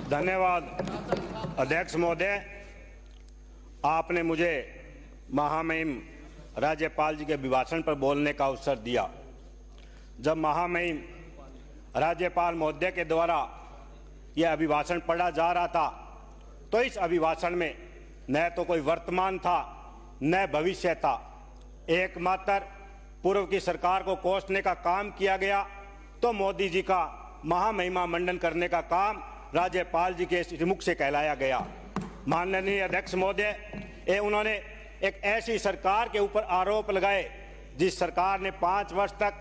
धन्यवाद अध्यक्ष महोदय। आपने मुझे महामहिम राज्यपाल जी के अभिभाषण पर बोलने का अवसर दिया। जब महामहिम राज्यपाल महोदय के द्वारा यह अभिभाषण पढ़ा जा रहा था तो इस अभिभाषण में न तो कोई वर्तमान था न भविष्य था। एकमात्र पूर्व की सरकार को कोसने का काम किया गया तो मोदी जी का महामहिमा मंडन करने का काम राज्यपाल जी के मुख से कहलाया गया। माननीय अध्यक्ष महोदय, उन्होंने एक ऐसी सरकार के ऊपर आरोप लगाए जिस सरकार ने 5 वर्ष तक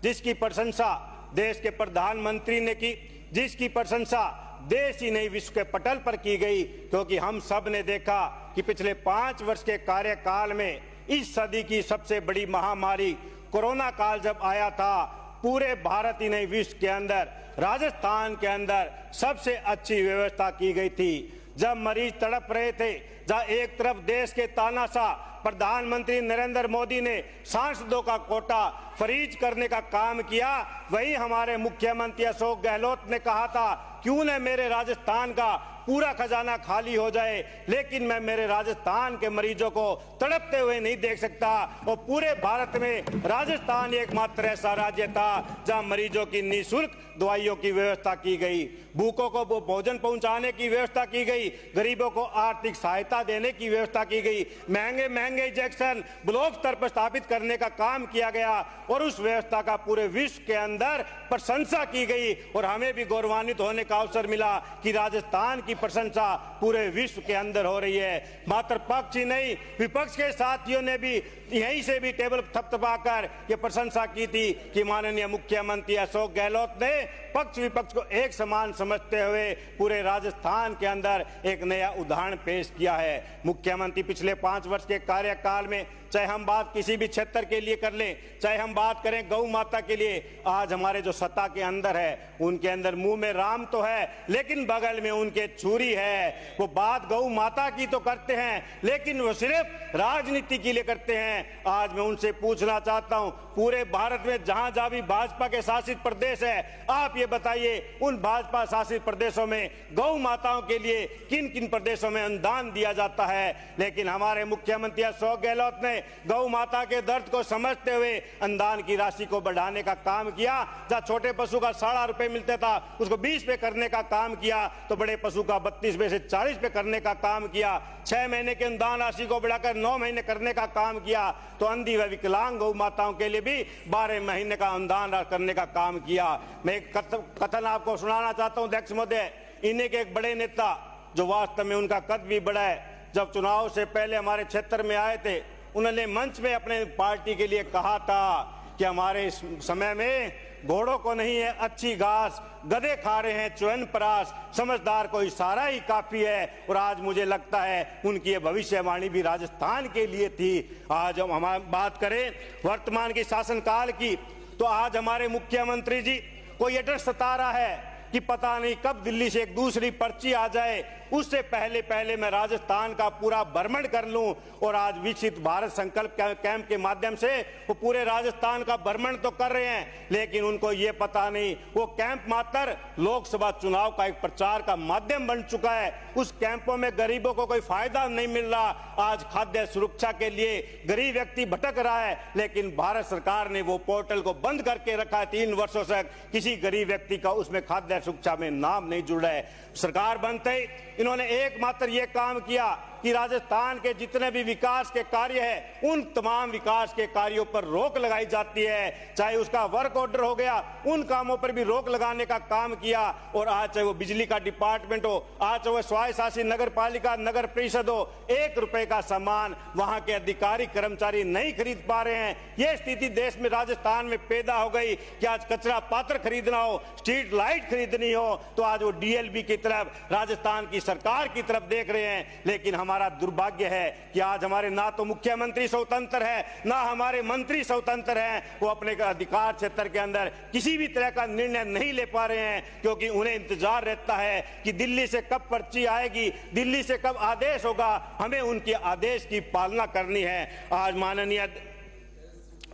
जिसकी प्रशंसा देश के प्रधानमंत्री ने की, जिसकी प्रशंसा देश ही नहीं विश्व के पटल पर की गई, क्योंकि हम सब ने देखा कि पिछले 5 वर्ष के कार्यकाल में इस सदी की सबसे बड़ी महामारी कोरोना काल जब आया था, पूरे भारत ही नहीं विश्व के अंदर राजस्थान के अंदर सबसे अच्छी व्यवस्था की गई थी। जब मरीज तड़प रहे थे, जहां एक तरफ देश के तानाशाह प्रधानमंत्री नरेंद्र मोदी ने सांसदों का कोटा फ्रीज करने का काम किया, वही हमारे मुख्यमंत्री अशोक गहलोत ने कहा था क्यों न मेरे राजस्थान का पूरा खजाना खाली हो जाए, लेकिन मैं मेरे राजस्थान के मरीजों को तड़पते हुए नहीं देख सकता। और पूरे भारत में राजस्थान एकमात्र ऐसा राज्य था जहां मरीजों की निःशुल्क दवाइयों की व्यवस्था की गई, भूखों को भोजन पहुंचाने की व्यवस्था की गई, गरीबों को आर्थिक सहायता देने की व्यवस्था की गई, महंगे महंगे इंजेक्शन ब्लॉक स्तर पर स्थापित करने का काम किया गया और उस व्यवस्था का पूरे विश्व के अंदर प्रशंसा की गई। और हमें भी गौरवान्वित होने का अवसर मिला कि राजस्थान की प्रशंसा पूरे विश्व के अंदर हो रही है। मात्र पक्ष ही नहीं, विपक्ष के साथियों ने भी यहीं से भी टेबल थपथपाकर ये प्रशंसा की थी कि माननीय मुख्यमंत्री अशोक गहलोत ने पक्ष विपक्ष को एक समान समझते हुए पूरे राजस्थान के अंदर एक नया उदाहरण पेश किया है। मुख्यमंत्री पिछले 5 वर्ष के कार्यकाल में चाहे हम बात किसी भी क्षेत्र के लिए कर लें, चाहे हम बात करें गौ माता के लिए, आज हमारे जो सत्ता के अंदर है उनके अंदर मुंह में राम तो है लेकिन बगल में उनके छुरी है। वो बात गौ माता की तो करते हैं लेकिन वो सिर्फ राजनीति के लिए करते हैं। आज मैं उनसे पूछना चाहता हूं, पूरे भारत में जहां जहां भी भाजपा के शासित प्रदेश है, आप ये बताइए उन भाजपा शासित प्रदेशों में गौ माताओं के लिए किन किन प्रदेशों में अनुदान दिया जाता है। लेकिन हमारे मुख्यमंत्री अशोक गहलोत ने गौ माता के दर्द को समझते हुए अनुदान की राशि को बढ़ाने का काम किया। जहां छोटे पशु का 12.5 रुपए मिलता था उसको 20 पे करने का काम किया, तो बड़े पशु का 32 पे से 40 पे करने का काम किया। 6 महीने के अनुदान राशि को बढ़ाकर 9 महीने करने का काम किया, तो अंधी व विकलांग गौ माताओं के लिए भी 12 महीने का अनुदान करने का काम किया। मैं एक कथन आपको सुनाना चाहता हूं अध्यक्ष महोदय। इन्हीं के एक बड़े नेता जो वास्तव में उनका कद भी बड़ा है, जब चुनाव से पहले हमारे क्षेत्र में आए थे, उन्होंने मंच में अपने पार्टी के लिए कहा था कि हमारे इस समय में घोड़ों को नहीं है अच्छी घास, गधे खा रहे हैं च्यवनप्राश, समझदार को इशारा ही काफी है। और आज मुझे लगता है उनकी ये भविष्यवाणी भी राजस्थान के लिए थी। आज हम बात करें वर्तमान के शासनकाल की, तो आज हमारे मुख्यमंत्री जी को ये डर सता रहा है कि पता नहीं कब दिल्ली से एक दूसरी पर्ची आ जाए, उससे पहले पहले मैं राजस्थान का पूरा भ्रमण कर लूं। और आज विकसित भारत संकल्प कैंप के माध्यम से वो पूरे राजस्थान का भ्रमण तो कर रहे हैं, लेकिन उनको ये पता नहीं वो कैंप मात्र लोकसभा चुनाव का एक प्रचार का माध्यम बन चुका है। उस कैंपों में गरीबों को कोई फायदा नहीं मिल रहा। आज खाद्य सुरक्षा के लिए गरीब व्यक्ति भटक रहा है, लेकिन भारत सरकार ने वो पोर्टल को बंद करके रखा है। 3 वर्षों से किसी गरीब व्यक्ति का उसमें खाद्य सुरक्षा में नाम नहीं जुड़ रहा है। सरकार बनते ही इन्होंने एकमात्र ये काम किया कि राजस्थान के जितने भी विकास के कार्य है उन तमाम विकास के कार्यों पर रोक लगाई जाती है। चाहे उसका वर्क ऑर्डर हो गया, उन कामों पर भी रोक लगाने का काम किया। और आज चाहे वो बिजली का डिपार्टमेंट हो, आज चाहे वो स्वायत्त शासित नगर पालिका नगर परिषद हो, 1 रुपए का सामान वहां के अधिकारी कर्मचारी नहीं खरीद पा रहे हैं। यह स्थिति देश में राजस्थान में पैदा हो गई कि आज कचरा पात्र खरीदना हो, स्ट्रीट लाइट खरीदनी हो, तो आज वो डीएलबी की तरफ राजस्थान की सरकार की तरफ देख रहे हैं। लेकिन हमारा दुर्भाग्य है कि आज हमारे ना तो मुख्यमंत्री स्वतंत्र है, ना हमारे मंत्री स्वतंत्र हैं। वो अपने अधिकार क्षेत्र के अंदर किसी भी तरह का निर्णय नहीं ले पा रहे हैं, क्योंकि उन्हें इंतजार रहता है कि दिल्ली से कब पर्ची आएगी, दिल्ली से कब आदेश होगा, हमें उनके आदेश की पालना करनी है। आज माननीय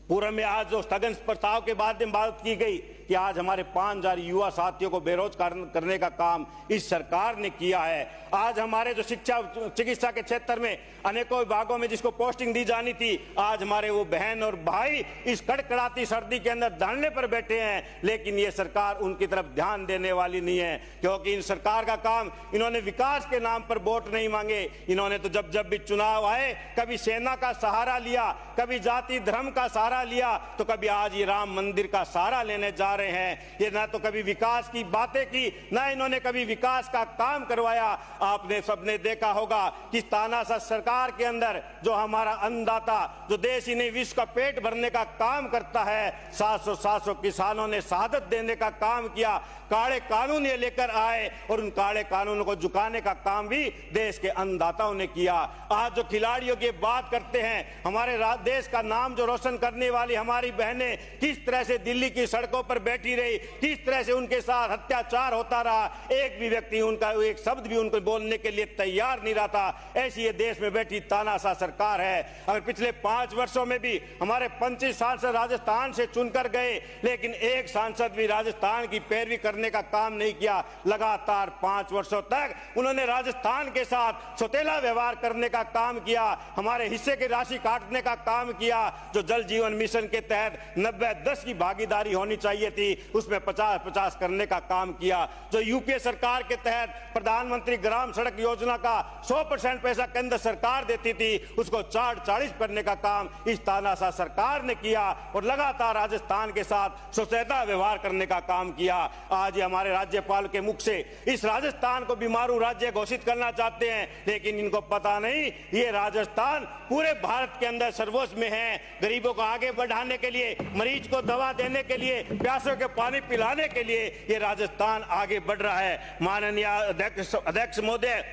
पूर्व में आज जो स्थगन प्रस्ताव के बाद में बात की गई कि आज हमारे 5000 युवा साथियों को बेरोजगार करने का काम इस सरकार ने किया है। आज हमारे जो शिक्षा चिकित्सा के क्षेत्र में अनेकों विभागों में जिसको पोस्टिंग दी जानी थी, आज हमारे वो बहन और भाई इस कड़कड़ाती सर्दी के अंदर धरने पर बैठे हैं, लेकिन ये सरकार उनकी तरफ ध्यान देने वाली नहीं है, क्योंकि इन सरकार का काम, इन्होंने विकास के नाम पर वोट नहीं मांगे। इन्होंने तो जब जब भी चुनाव आए कभी सेना का सहारा लिया, कभी जाति धर्म का सहारा लिया, तो कभी आज ये राम मंदिर का सहारा लेने जा रहे हैं। ये ना तो कभी विकास की बातें की, ना इन्होंने कभी विकास का काम करवाया। आपने सबने देखा होगा कि तानाशाह सरकार के अंदर जो हमारा अन्नदाता, जो देश ही नहीं विश्व का पेट भरने का काम करता है, 700 किसानों ने शहादत देने का काम किया, काले कानून ये लेकर आए और उन काले कानूनों को झुकाने का काम भी देश के अन्नदाताओं ने किया। आज जो खिलाड़ियों की बात करते हैं, हमारे देश का नाम जो रोशन करने वाली हमारी बहनें किस तरह से दिल्ली की सड़कों पर बैठी रही, किस तरह से उनके साथ अत्याचार होता रहा, एक भी व्यक्ति उनका एक शब्द भी उनको बोलने के लिए तैयार नहीं रहा था। ऐसी ये देश में बैठी तानाशाह सरकार है। अगर पिछले 5 वर्षों में भी हमारे 25 सांसद राजस्थान से चुनकर गए, लेकिन एक सांसद भी राजस्थान की पैरवी करने का काम नहीं किया। लगातार 5 वर्षों तक उन्होंने राजस्थान के साथ सौतेला व्यवहार करने का काम किया, हमारे हिस्से की राशि काटने का काम किया। जो जल जीवन मिशन के तहत 90-10 की भागीदारी होनी चाहिए थी, उसमें 50-50 करने का काम किया। जो यूपीए सरकार के तहत प्रधानमंत्री ग्राम सड़क योजना का 100% पैसा केंद्र सरकार देती थी, उसको 40 करने का काम इस तानाशाह सरकार ने किया और लगातार राजस्थान के साथ सौतेला व्यवहार करने का काम किया। आज ये हमारे राज्यपाल के मुख से इस राजस्थान को बीमारू राज्य घोषित करना चाहते हैं, लेकिन इनको पता नहीं ये राजस्थान पूरे भारत के अंदर सर्वोच्च में है। गरीबों को आगे बढ़ाने के लिए, मरीज को दवा देने के लिए, प्यासों के पानी पिलाने के लिए ये राजस्थान आगे बढ़ रहा है। माननीय अध्यक्ष महोदय,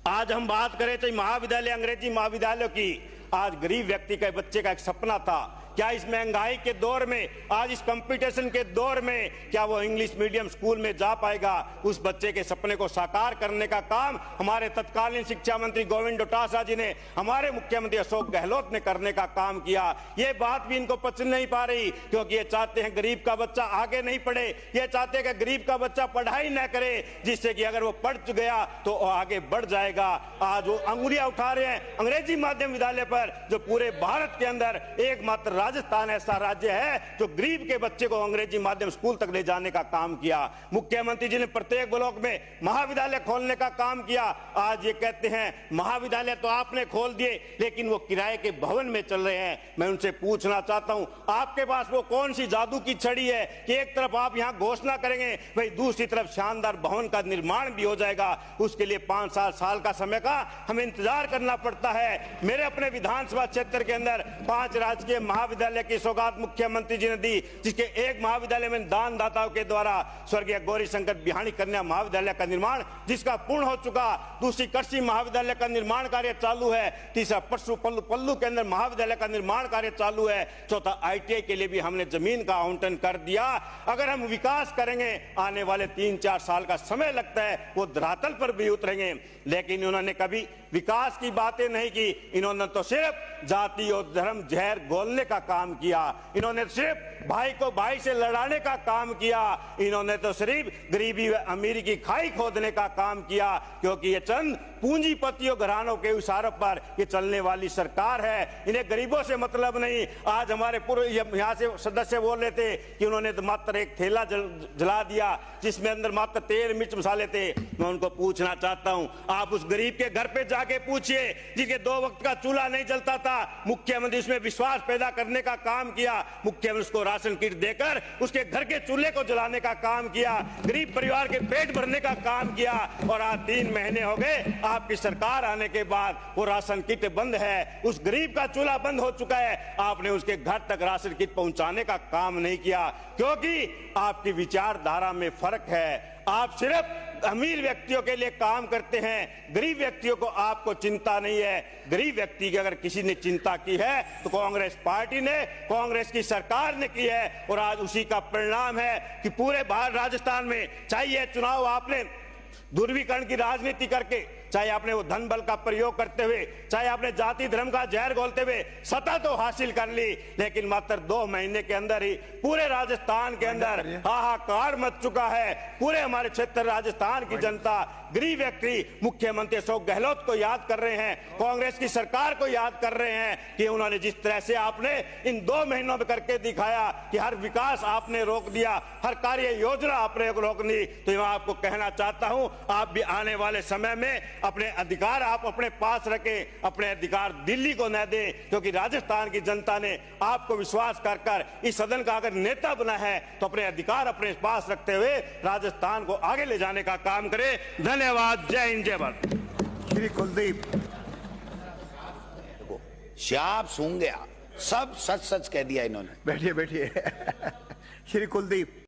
आज हम बात करें तो महाविद्यालय, अंग्रेजी महाविद्यालयों की, आज गरीब व्यक्ति का बच्चे का एक सपना था, क्या इस महंगाई के दौर में, आज इस कंपटीशन के दौर में, क्या वो इंग्लिश मीडियम स्कूल में जा पाएगा? उस बच्चे के सपने को साकार करने का काम हमारे तत्कालीन शिक्षा मंत्री गोविंद डोटासरा जी ने, हमारे मुख्यमंत्री अशोक गहलोत ने करने का काम किया। ये बात भी इनको पसंद नहीं पा रही, क्योंकि ये चाहते हैं गरीब का बच्चा आगे नहीं पढ़े, ये चाहते हैं कि गरीब का बच्चा पढ़ाई न करे, जिससे कि अगर वो पढ़ गया तो आगे बढ़ जाएगा। आज वो अंगुलियां उठा रहे हैं अंग्रेजी माध्यम विद्यालय पर, जो पूरे भारत के अंदर एकमात्र राजस्थान ऐसा राज्य है जो गरीब के बच्चे को अंग्रेजी माध्यम स्कूल तक ले जाने का काम किया। मुख्यमंत्री जी ने प्रत्येक ब्लॉक में महाविद्यालय खोलने का काम किया। आज ये कहते हैं महाविद्यालय तो आपने खोल दिए, लेकिन वो किराए के भवन में चल रहे हैं। मैं उनसे पूछना चाहता हूं, आपके पास वो कौन सी जादू की छड़ी है कि एक तरफ आप यहां घोषणा करेंगे, भाई दूसरी तरफ शानदार भवन का निर्माण भी हो जाएगा? उसके लिए 5 साल का समय का हमें इंतजार करना पड़ता है। मेरे अपने विधानसभा क्षेत्र के अंदर 5 राजकीय महाविद्यालय की सौगात मुख्यमंत्री जी ने दी, जिसके एक महाविद्यालय में दानदाताओं के द्वारा स्वर्गीय गौरी शंकर बिहानी कन्या महाविद्यालय का निर्माण जिसका पूर्ण हो चुका, दूसरी कृषि महाविद्यालय का निर्माण कार्य चालू है, तीसरा परसु पल्लू के अंदर महाविद्यालय का निर्माण कार्य चालू है, चौथा ITI के लिए भी हमने जमीन का आवंटन कर दिया। अगर हम विकास करेंगे, आने वाले 3-4 साल का समय लगता है, वो धरातल पर भी उतरेंगे। लेकिन उन्होंने कभी विकास की बातें नहीं की, इन्होंने तो सिर्फ जाति और धर्म जहर घोलने का काम किया, इन्होंने सिर्फ भाई को भाई से लड़ाने का काम किया, इन्होंने तो सिर्फ गरीबी व अमीरी की खाई खोदने का काम किया, क्योंकि ये चंद पूंजीपतियों घरानों के इशारों पर ये चलने वाली सरकार है। इन्हें गरीबों से मतलब नहीं। आज हमारे पूर्व यहाँ से सदस्य बोल रहे थे कि उन्होंने तो मात्र एक थैला जला दिया जिसमें अंदर मात्र तेल मिर्च मसाले थे। मैं उनको पूछना चाहता हूँ, आप उस गरीब के घर पे जाके पूछिए जिसके 2 वक्त का चूल्हा नहीं जलता था, मुख्यमंत्री उसमें विश्वास पैदा करने का काम किया, मुख्यमंत्री उसको राशन किट देकर उसके घर के चूल्हे को जलाने का काम किया, गरीब परिवार के पेट भरने का काम किया। और आज 3 महीने हो गए आपकी सरकार आने के बाद, वो राशन किट बंद है, उस गरीब का चूल्हा बंद हो चुका है, आपने उसके घर तक राशन किट पहुंचाने का काम नहीं किया, क्योंकि आपकी विचारधारा में फर्क है। आप सिर्फ अमीर व्यक्तियों के लिए काम करते हैं, गरीब व्यक्तियों को आपको चिंता नहीं है। गरीब व्यक्ति की अगर किसी ने चिंता की है तो कांग्रेस पार्टी ने, कांग्रेस की सरकार ने की है, और आज उसी का परिणाम है कि पूरे राजस्थान में चाहिए चुनाव आपने ध्रुवीकरण की राजनीति करके चाहे आपने वो धन बल का प्रयोग करते हुए, चाहे आपने जाति धर्म का जहर घोलते हुए सत्ता तो हासिल कर ली, लेकिन मात्र 2 महीने के अंदर ही पूरे राजस्थान के अंदर हाहाकार मच चुका है। पूरे हमारे क्षेत्र राजस्थान की जनता, गरीब व्यक्ति मुख्यमंत्री अशोक गहलोत को याद कर रहे हैं, कांग्रेस की सरकार को याद कर रहे हैं कि उन्होंने जिस तरह से आपने इन 2 महीनों में करके दिखाया कि हर विकास आपने रोक दिया, हर कार्य योजना आपने रोक दी। तो मैं आपको कहना चाहता हूं, आप भी आने वाले समय में अपने अधिकार आप अपने पास रखें, अपने अधिकार दिल्ली को न दें, क्योंकि राजस्थान की जनता ने आपको विश्वास कर इस सदन का अगर नेता बना है तो अपने अधिकार अपने पास रखते हुए राजस्थान को आगे ले जाने का काम करें। धन्यवाद। जय हिंद, जय भारत। श्री कुलदीप। श्याम सूंघ गया, सब सच सच कह दिया इन्होंने। बैठिए बैठिए। श्री कुलदीप।